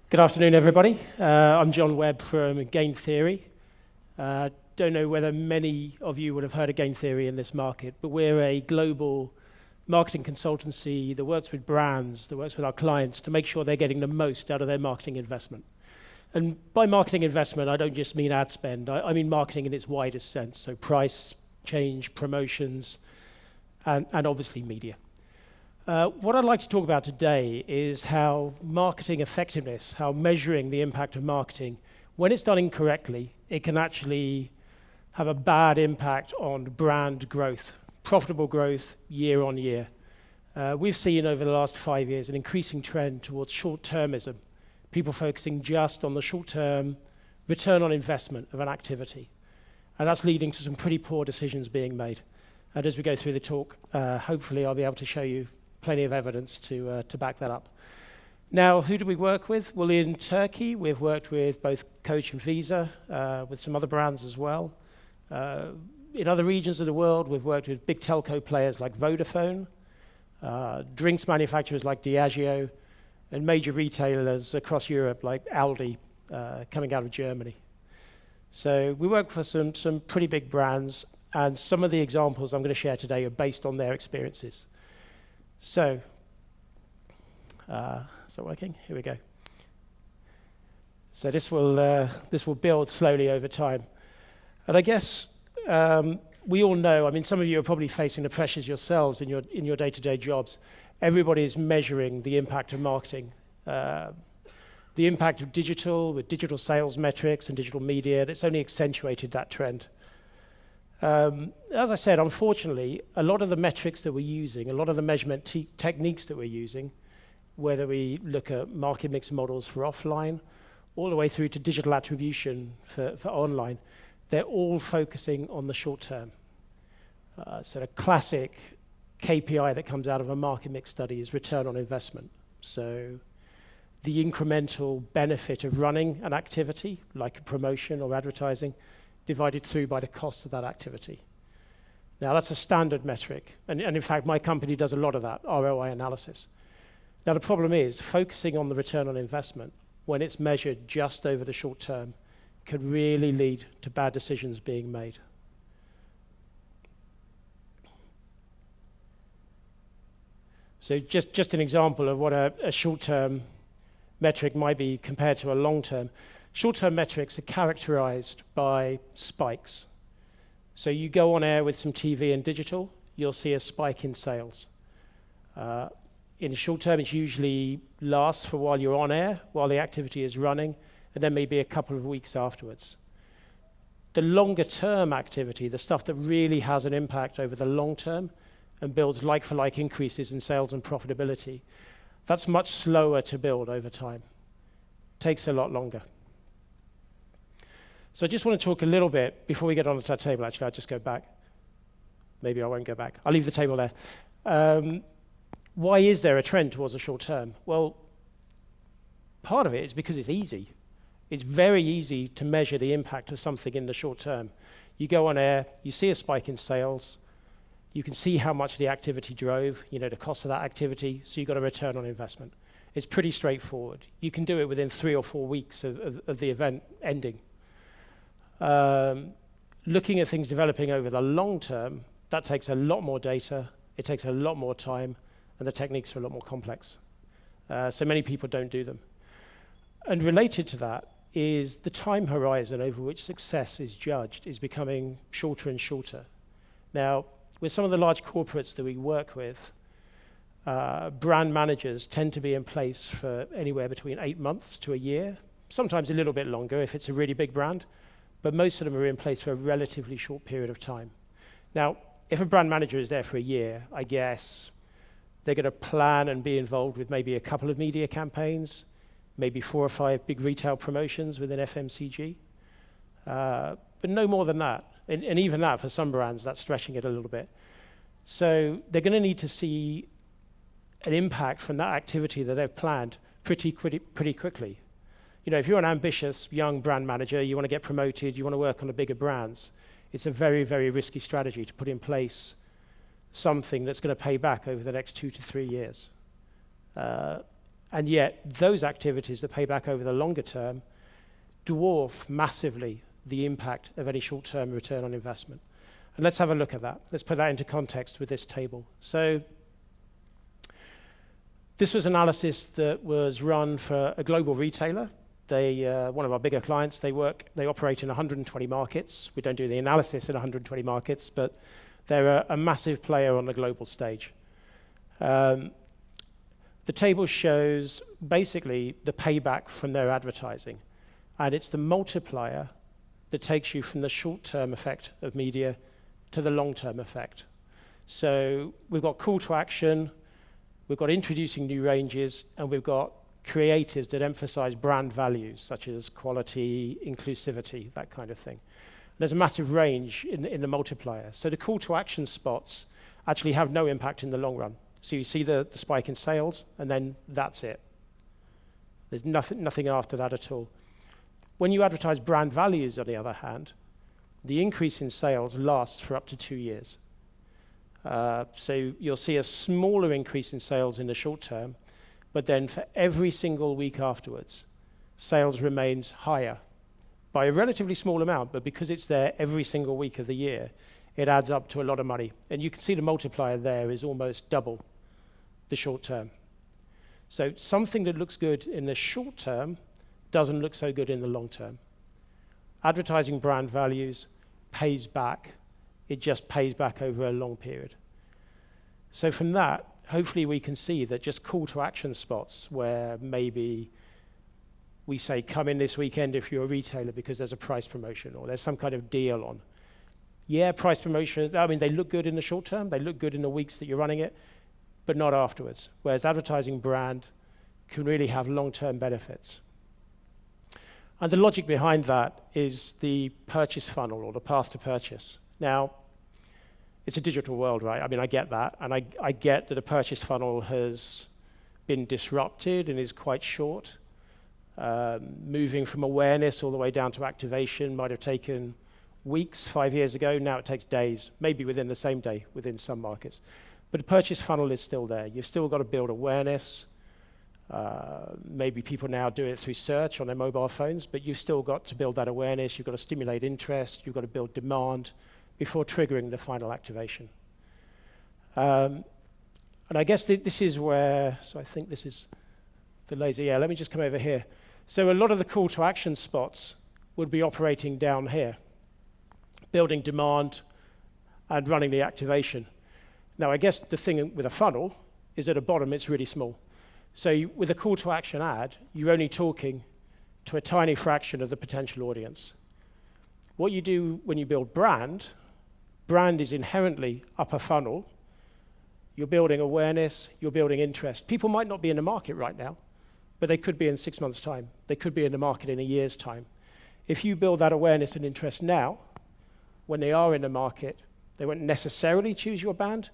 Good afternoon, everybody. I'm John Webb from Game Theory. Don't know whether many of you would have heard of Game Theory in this market, but we're a global marketing consultancy that works with brands, that works with our clients to make sure they're getting the most out of their marketing investment. And by marketing investment, I don't just mean ad spend, I mean marketing in its widest sense, so price, change, promotions, and obviously media. What I'd like to talk about today is how marketing effectiveness, how measuring the impact of marketing, when it's done incorrectly, it can actually have a bad impact on brand growth, profitable growth year on year. We've seen over the last 5 years an increasing trend towards short-termism, people focusing just on the short-term return on investment of an activity. And that's leading to some pretty poor decisions being made. And as we go through the talk, hopefully I'll be able to show you plenty of evidence to back that up. Now, who do we work with? Well, in Turkey, we've worked with both Coach and Visa, with some other brands as well. In other regions of the world, we've worked with big telco players like Vodafone, drinks manufacturers like Diageo, and major retailers across Europe like Aldi, coming out of Germany. So we work for some pretty big brands, and some of the examples I'm going to share today are based on their experiences. So, is that working? Here we go. So this will build slowly over time. And I guess we all know, I mean, some of you are probably facing the pressures yourselves in your day-to-day jobs. Everybody is measuring the impact of marketing, the impact of digital with digital sales metrics and digital media. It's only accentuated that trend. As I said, unfortunately, a lot of the metrics that we're using, a lot of the measurement techniques that we're using, whether we look at market mix models for offline, all the way through to digital attribution for online, they're all focusing on the short term. So the classic KPI that comes out of a market mix study is return on investment. So the incremental benefit of running an activity, like a promotion or advertising, divided through by the cost of that activity. Now, that's a standard metric, and in fact, my company does a lot of that, ROI analysis. Now, the problem is, focusing on the return on investment, when it's measured just over the short term, could really lead to bad decisions being made. So just an example of what a short-term metric might be compared to a long-term. Short-term metrics are characterized by spikes. So you go on air with some TV and digital, you'll see a spike in sales. In short term, it usually lasts for while you're on air, while the activity is running, and then maybe a couple of weeks afterwards. The longer-term activity, the stuff that really has an impact over the long term and builds like-for-like increases in sales and profitability, that's much slower to build over time. Takes a lot longer. So I just want to talk a little bit, before we get onto that table, actually, I'll just go back. Maybe I won't go back. I'll leave the table there. Why is there a trend towards the short term? Well, part of it is because it's easy. It's very easy to measure the impact of something in the short term. You go on air, you see a spike in sales, you can see how much the activity drove, the cost of that activity, so you've got a return on investment. It's pretty straightforward. You can do it within 3 or 4 weeks of the event ending. Looking at things developing over the long term, that takes a lot more data, it takes a lot more time, and the techniques are a lot more complex. So many people don't do them. And related to that is the time horizon over which success is judged is becoming shorter and shorter. Now, with some of the large corporates that we work with, brand managers tend to be in place for anywhere between 8 months to a year, sometimes a little bit longer if it's a really big brand. But most of them are in place for a relatively short period of time. Now, if a brand manager is there for a year, I guess they're going to plan and be involved with maybe a couple of media campaigns, maybe 4 or 5 big retail promotions within FMCG, but no more than that. And even that, for some brands, that's stretching it a little bit. So they're going to need to see an impact from that activity that they've planned pretty quickly. If you're an ambitious young brand manager, you want to get promoted, you want to work on the bigger brands, it's a very, very risky strategy to put in place something that's going to pay back over the next 2 to 3 years. And yet, those activities that pay back over the longer term dwarf massively the impact of any short-term return on investment. And let's have a look at that. Let's put that into context with this table. So this was analysis that was run for a global retailer. They, one of our bigger clients, they operate in 120 markets. We don't do the analysis in 120 markets, but they're a massive player on the global stage. The table shows basically the payback from their advertising. And it's the multiplier that takes you from the short-term effect of media to the long-term effect. So we've got call to action, we've got introducing new ranges, and we've got creatives that emphasize brand values, such as quality, inclusivity, that kind of thing. There's a massive range in the multiplier. So the call to action spots actually have no impact in the long run. So you see the spike in sales, and then that's it. There's nothing after that at all. When you advertise brand values, on the other hand, the increase in sales lasts for up to 2 years. So you'll see a smaller increase in sales in the short term, but then for every single week afterwards, sales remains higher by a relatively small amount, but because it's there every single week of the year, it adds up to a lot of money. And you can see the multiplier there is almost double the short term. So something that looks good in the short term doesn't look so good in the long term. Advertising brand values pays back. It just pays back over a long period. So from that, hopefully we can see that just call to action spots where maybe we say, come in this weekend if you're a retailer because there's a price promotion or there's some kind of deal on. Yeah, price promotion, I mean, they look good in the short term, they look good in the weeks that you're running it, but not afterwards. Whereas advertising brand can really have long-term benefits. And the logic behind that is the purchase funnel or the path to purchase. Now, it's a digital world, right? I mean, I get that, and I get that a purchase funnel has been disrupted and is quite short. Moving from awareness all the way down to activation might have taken weeks 5 years ago. Now it takes days, maybe within the same day within some markets. But the purchase funnel is still there. You've still got to build awareness. Maybe people now do it through search on their mobile phones, but you've still got to build that awareness. You've got to stimulate interest. You've got to build demand before triggering the final activation. And I guess this is where, so I think this is the laser. Yeah, let me just come over here. So a lot of the call to action spots would be operating down here, building demand and running the activation. Now, I guess the thing with a funnel is at the bottom, it's really small. So with a call to action ad, you're only talking to a tiny fraction of the potential audience. What you do when you build brand is inherently upper funnel. You're building awareness, you're building interest. People might not be in the market right now, but they could be in 6 months' time. They could be in the market in a year's time. If you build that awareness and interest now, when they are in the market, they won't necessarily choose your brand,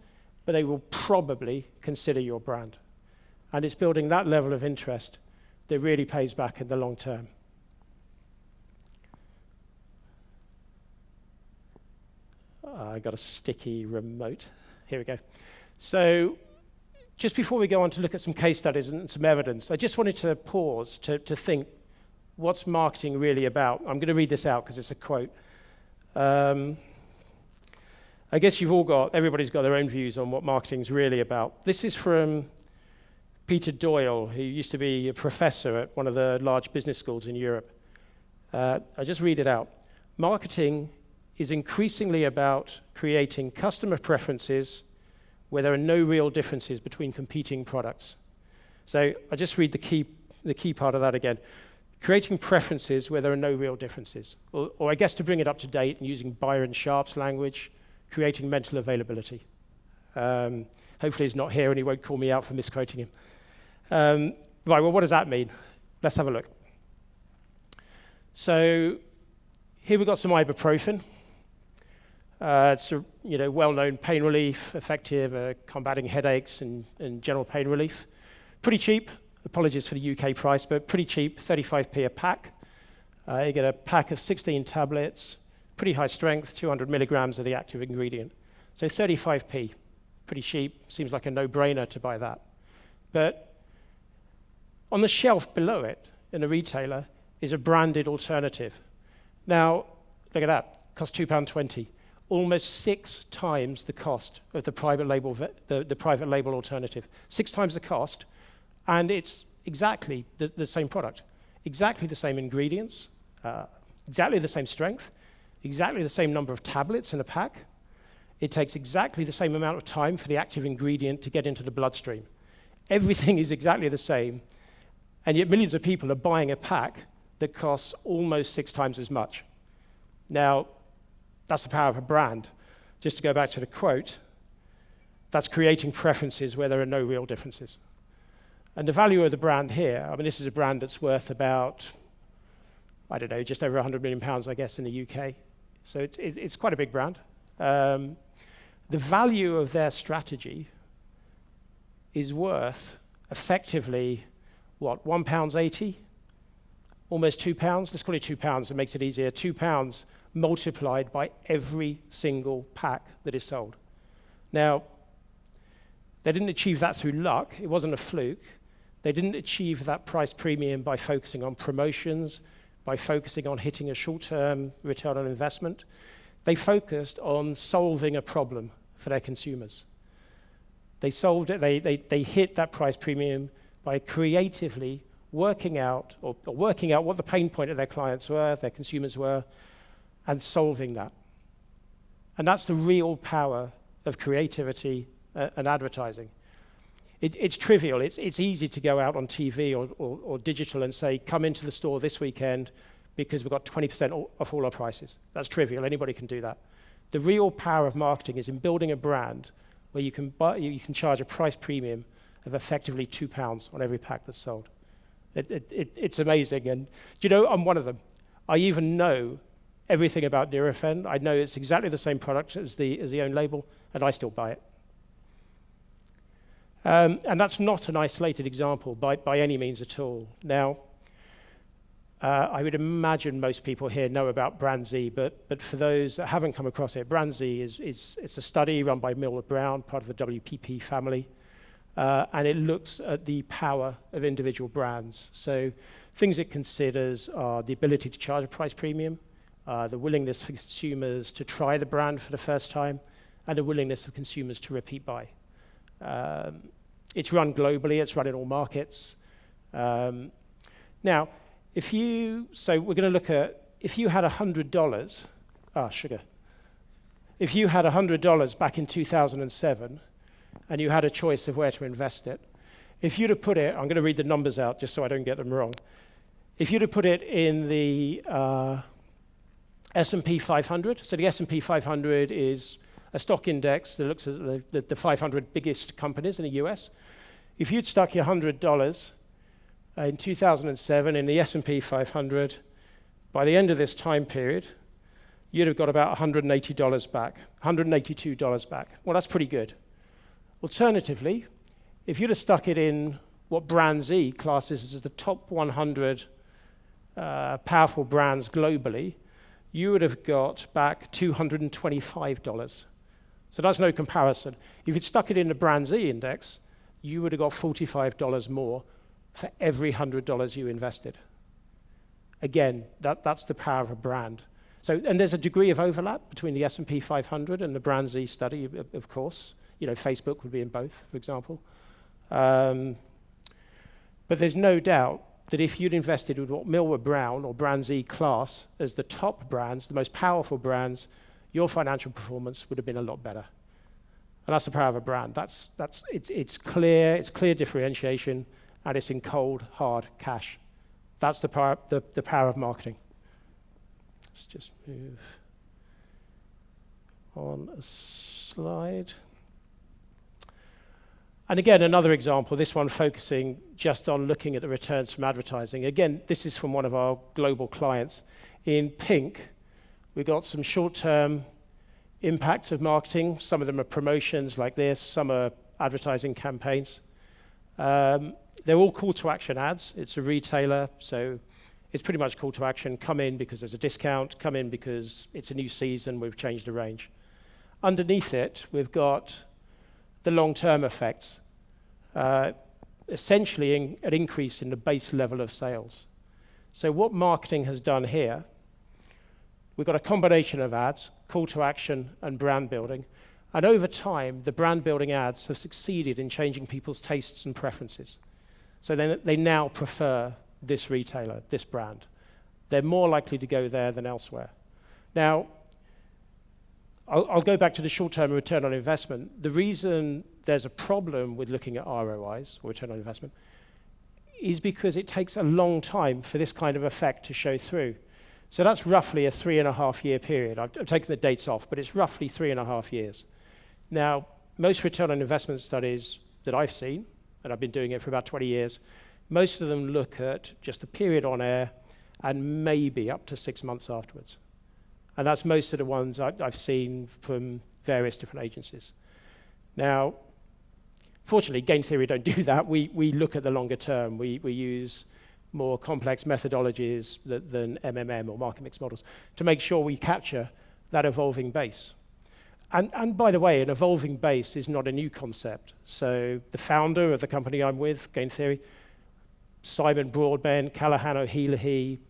but they will probably consider your brand. And it's building that level of interest that really pays back in the long term. I got a sticky remote. Here we go. So just before we go on to look at some case studies and some evidence, I just wanted to pause to think, what's marketing really about? I'm going to read this out because it's a quote. I guess everybody's got their own views on what marketing's really about. This is from Peter Doyle, who used to be a professor at one of the large business schools in Europe. I just read it out. Marketing is increasingly about creating customer preferences where there are no real differences between competing products. So I just read the key part of that again. Creating preferences where there are no real differences. Or I guess to bring it up to date and using Byron Sharp's language, creating mental availability. Hopefully he's not here and he won't call me out for misquoting him. Right, well, what does that mean? Let's have a look. So here we've got some ibuprofen. It's a well-known pain relief, effective at combating headaches and general pain relief. Pretty cheap. Apologies for the UK price, but pretty cheap, 35p a pack. You get a pack of 16 tablets, pretty high strength, 200 milligrams of the active ingredient. So 35p, pretty cheap. Seems like a no-brainer to buy that. But On the shelf below it, in a retailer, is a branded alternative. Now, look at that, costs £2.20, almost 6 times the cost of the private label, the private label alternative. 6 times the cost, and it's exactly the same product, exactly the same ingredients, exactly the same strength, exactly the same number of tablets in a pack. It takes exactly the same amount of time for the active ingredient to get into the bloodstream. Everything is exactly the same, and yet millions of people are buying a pack that costs almost 6 times as much. Now, that's the power of a brand. Just to go back to the quote, that's creating preferences where there are no real differences. And the value of the brand here, I mean, this is a brand that's worth about, I don't know, just over £100 million, I guess, in the UK. So it's quite a big brand. The value of their strategy is worth effectively, what, £1.80? Almost £2. Let's call it £2. It makes it easier. £2 multiplied by every single pack that is sold. Now, they didn't achieve that through luck. It wasn't a fluke. They didn't achieve that price premium by focusing on promotions, by focusing on hitting a short-term return on investment. They focused on solving a problem for their consumers. They solved it. They hit that price premium by creatively working out what the pain point of their clients were, their consumers were, and solving that. And that's the real power of creativity and advertising. It's trivial. It's easy to go out on TV or digital and say, come into the store this weekend because we've got 20% off all our prices. That's trivial. Anybody can do that. The real power of marketing is in building a brand where you can charge a price premium of effectively £2 on every pack that's sold. It's amazing. And you know, I'm one of them. I even know everything about Nurofen. I know it's exactly the same product as the own label, and I still buy it. And that's not an isolated example by any means at all. Now, I would imagine most people here know about Brand Z, but for those that haven't come across it, Brand Z it's a study run by Millward Brown, part of the WPP family, and it looks at the power of individual brands. So things it considers are the ability to charge a price premium, the willingness for consumers to try the brand for the first time, and the willingness of consumers to repeat buy. It's run globally, it's run in all markets. Now, so we're going to look at, if you had $100, sugar. If you had $100 back in 2007, and you had a choice of where to invest it, if you'd have put it, I'm going to read the numbers out just so I don't get them wrong. If you'd have put it in the S&P 500, so the S&P 500 is a stock index that looks at the 500 biggest companies in the US. If you'd stuck your $100 in 2007 in the S&P 500, by the end of this time period, you'd have got about $180 back, $182 back. Well, that's pretty good. Alternatively, if you'd have stuck it in what Brand Z classes as the top 100 powerful brands globally, you would have got back $225. So that's no comparison. If you'd stuck it in the Brand Z index, you would have got $45 more for every $100 you invested. Again, that's the power of a brand. So, and there's a degree of overlap between the S&P 500 and the Brand Z study, of course. You know, Facebook would be in both, for example. But there's no doubt that if you'd invested with what Millward Brown or Brand Z class as the top brands, the most powerful brands, your financial performance would have been a lot better. And that's the power of a brand. It's clear differentiation, and it's in cold, hard cash. That's the power of marketing. Let's just move on a slide. And again, another example, this one focusing just on looking at the returns from advertising. Again, this is from one of our global clients. In pink, we've got some short-term impacts of marketing. Some of them are promotions like this, some are advertising campaigns. They're all call to action ads. It's a retailer, so it's pretty much call to action. Come in because there's a discount, come in because it's a new season, we've changed the range. Underneath it, we've got the long-term effects. essentially an increase in the base level of sales. So what marketing has done here, we've got a combination of ads, call to action, and brand building. And over time, the brand building ads have succeeded in changing people's tastes and preferences. So they now prefer this retailer, this brand. They're more likely to go there than elsewhere. Now, I'll go back to the short-term return on investment. The reason there's a problem with looking at ROIs, or return on investment, is because it takes a long time for this kind of effect to show through. So that's roughly a 3.5-year period. I've taken the dates off, but it's roughly 3.5 years. Now, most return on investment studies that I've seen, and I've been doing it for about 20 years, most of them look at just a period on air and maybe up to 6 months afterwards. And that's most of the ones I've seen from various different agencies. Now, fortunately, game theory don't do that. We look at the longer term. We use more complex methodologies than MMM or market mix models to make sure we capture that evolving base. And by the way, an evolving base is not a new concept. So the founder of the company I'm with, Game Theory, Simon Broadbent, Callahan O'Healy,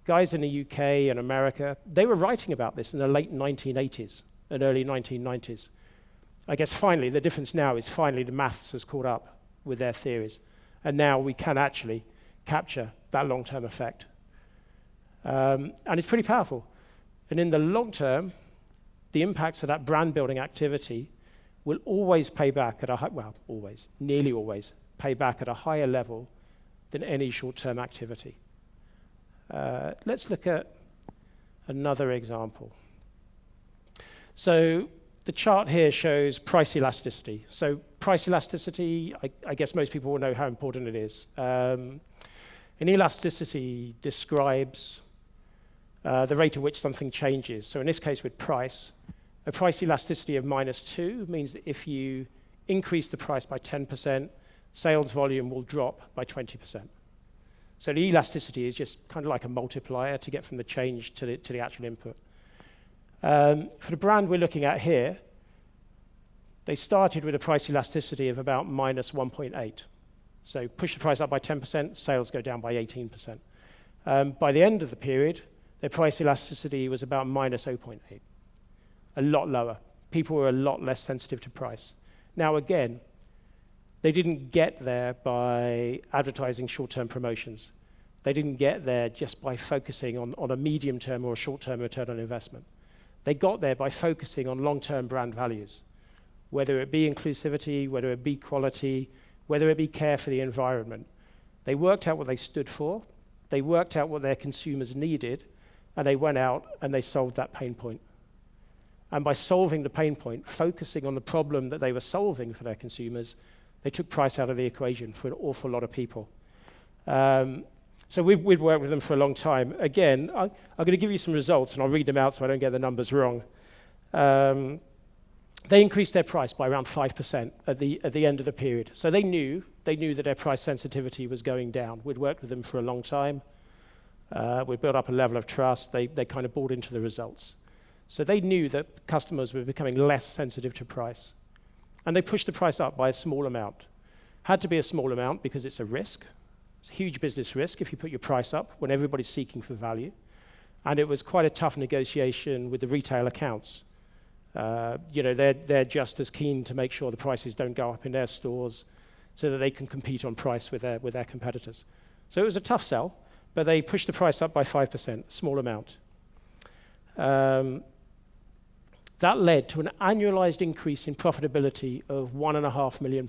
guys in the UK and America, they were writing about this in the late 1980s and early 1990s. I guess finally, the difference now is finally the maths has caught up with their theories. And now we can actually capture that long-term effect. And it's pretty powerful. And in the long term, the impacts of that brand building activity will always pay back at nearly always pay back at a higher level than any short-term activity. Let's look at another example. So the chart here shows price elasticity. So price elasticity, I guess most people will know how important it is. An elasticity describes the rate at which something changes. So in this case with price, a price elasticity of -2 means that if you increase the price by 10%, sales volume will drop by 20%. So the elasticity is just kind of like a multiplier to get from the change to the actual input. For the brand we're looking at here, they started with a price elasticity of about -1.8. So push the price up by 10%, sales go down by 18%. By the end of the period, their price elasticity was about -0.8, a lot lower. People were a lot less sensitive to price. Now again, they didn't get there by advertising short-term promotions. They didn't get there just by focusing on a medium-term or a short-term return on investment. They got there by focusing on long-term brand values, whether it be inclusivity, whether it be quality, whether it be care for the environment. They worked out what they stood for, they worked out what their consumers needed, and they went out and they solved that pain point. And by solving the pain point, focusing on the problem that they were solving for their consumers, they took price out of the equation for an awful lot of people. So we've worked with them for a long time. Again, I'm going to give you some results, and I'll read them out so I don't get the numbers wrong. They increased their price by around 5% at the end of the period. So they knew that their price sensitivity was going down. We'd worked with them for a long time. We'd built up a level of trust. They kind of bought into the results. So they knew that customers were becoming less sensitive to price. And they pushed the price up by a small amount. Had to be a small amount because it's a risk. It's a huge business risk if you put your price up when everybody's seeking for value. And it was quite a tough negotiation with the retail accounts. They're just as keen to make sure the prices don't go up in their stores so that they can compete on price with their competitors. So it was a tough sell, but they pushed the price up by 5%, a small amount. That led to an annualized increase in profitability of £1.5 million.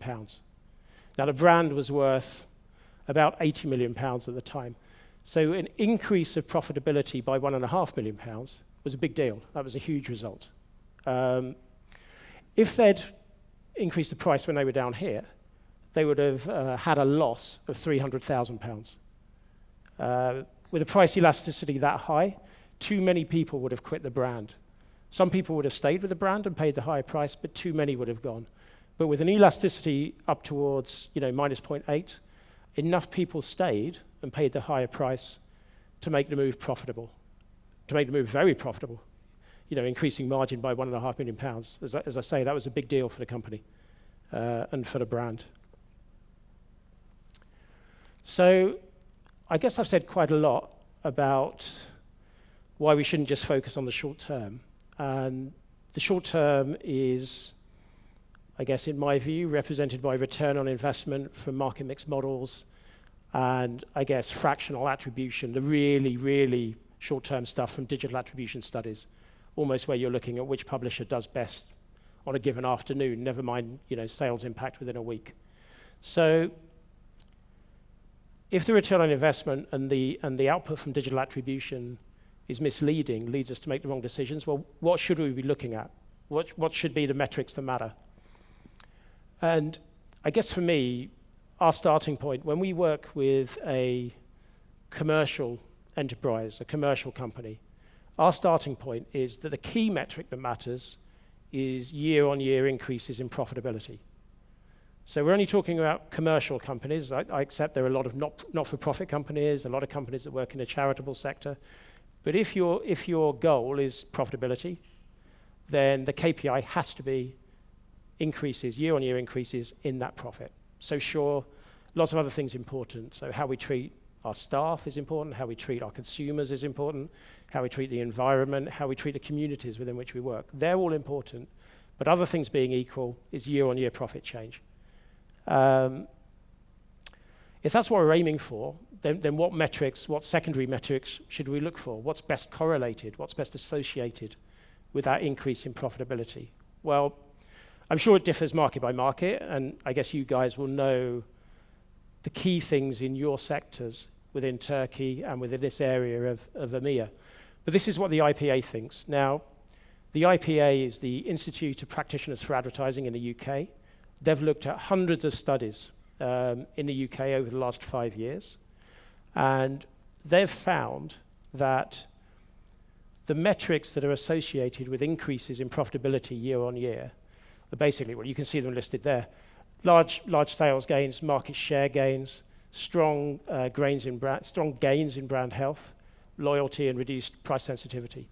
Now, the brand was worth about £80 million at the time. So an increase of profitability by £1.5 million was a big deal. That was a huge result. If they'd increased the price when they were down here, they would have had a loss of £300,000. With a price elasticity that high, too many people would have quit the brand. Some people would have stayed with the brand and paid the higher price, but too many would have gone. But with an elasticity up towards -0.8, enough people stayed and paid the higher price to make the move profitable, to make the move very profitable, increasing margin by £1.5 million. As I say, that was a big deal for the company and for the brand. So I guess I've said quite a lot about why we shouldn't just focus on the short term. And the short term is, I guess, in my view, represented by return on investment from market mix models and, I guess, fractional attribution, the really, really short-term stuff from digital attribution studies, almost where you're looking at which publisher does best on a given afternoon, never mind, sales impact within a week. So if the return on investment and the output from digital attribution is misleading, leads us to make the wrong decisions, well, what should we be looking at? What should be the metrics that matter? And I guess for me, our starting point, when we work with a commercial enterprise, a commercial company, our starting point is that the key metric that matters is year-on-year increases in profitability. So we're only talking about commercial companies. I accept there are a lot of not-for-profit companies, a lot of companies that work in the charitable sector. But if your goal is profitability, then the KPI has to be increases, year-on-year increases in that profit. So sure, lots of other things important. So how we treat our staff is important, how we treat our consumers is important, how we treat the environment, how we treat the communities within which we work. They're all important, but other things being equal is year-on-year profit change. If that's what we're aiming for, then what metrics, what secondary metrics should we look for? What's best correlated? What's best associated with that increase in profitability? Well, I'm sure it differs market by market, and I guess you guys will know the key things in your sectors within Turkey and within this area of EMEA. But this is what the IPA thinks. Now, the IPA is the Institute of Practitioners for Advertising in the UK. They've looked at hundreds of studies in the UK over the last 5 years, and they've found that the metrics that are associated with increases in profitability year on year are basically, well, you can see them listed there. Large sales gains, market share gains, strong gains in brand health, loyalty, and reduced price sensitivity.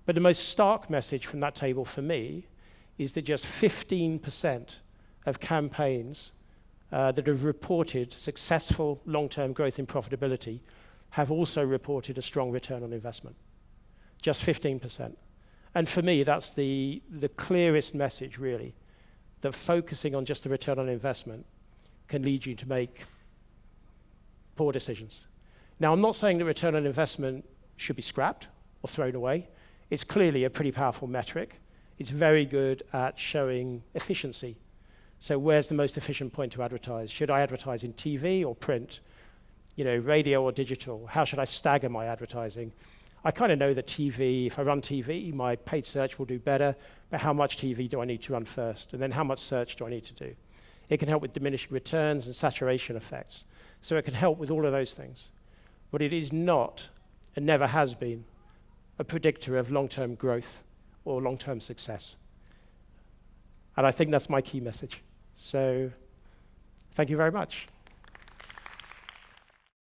But the most stark message from that table for me is that just 15% of campaigns that have reported successful long-term growth in profitability have also reported a strong return on investment. Just 15%. And for me, that's the clearest message, really, that focusing on just the return on investment can lead you to make poor decisions. Now, I'm not saying that return on investment should be scrapped or thrown away. It's clearly a pretty powerful metric. It's very good at showing efficiency. So where's the most efficient point to advertise? Should I advertise in TV or print? Radio or digital? How should I stagger my advertising? I kind of know that TV, if I run TV, my paid search will do better, but how much TV do I need to run first? And then how much search do I need to do? It can help with diminishing returns and saturation effects. So it can help with all of those things. But it is not, and never has been, a predictor of long-term growth or long-term success. And I think that's my key message. So thank you very much.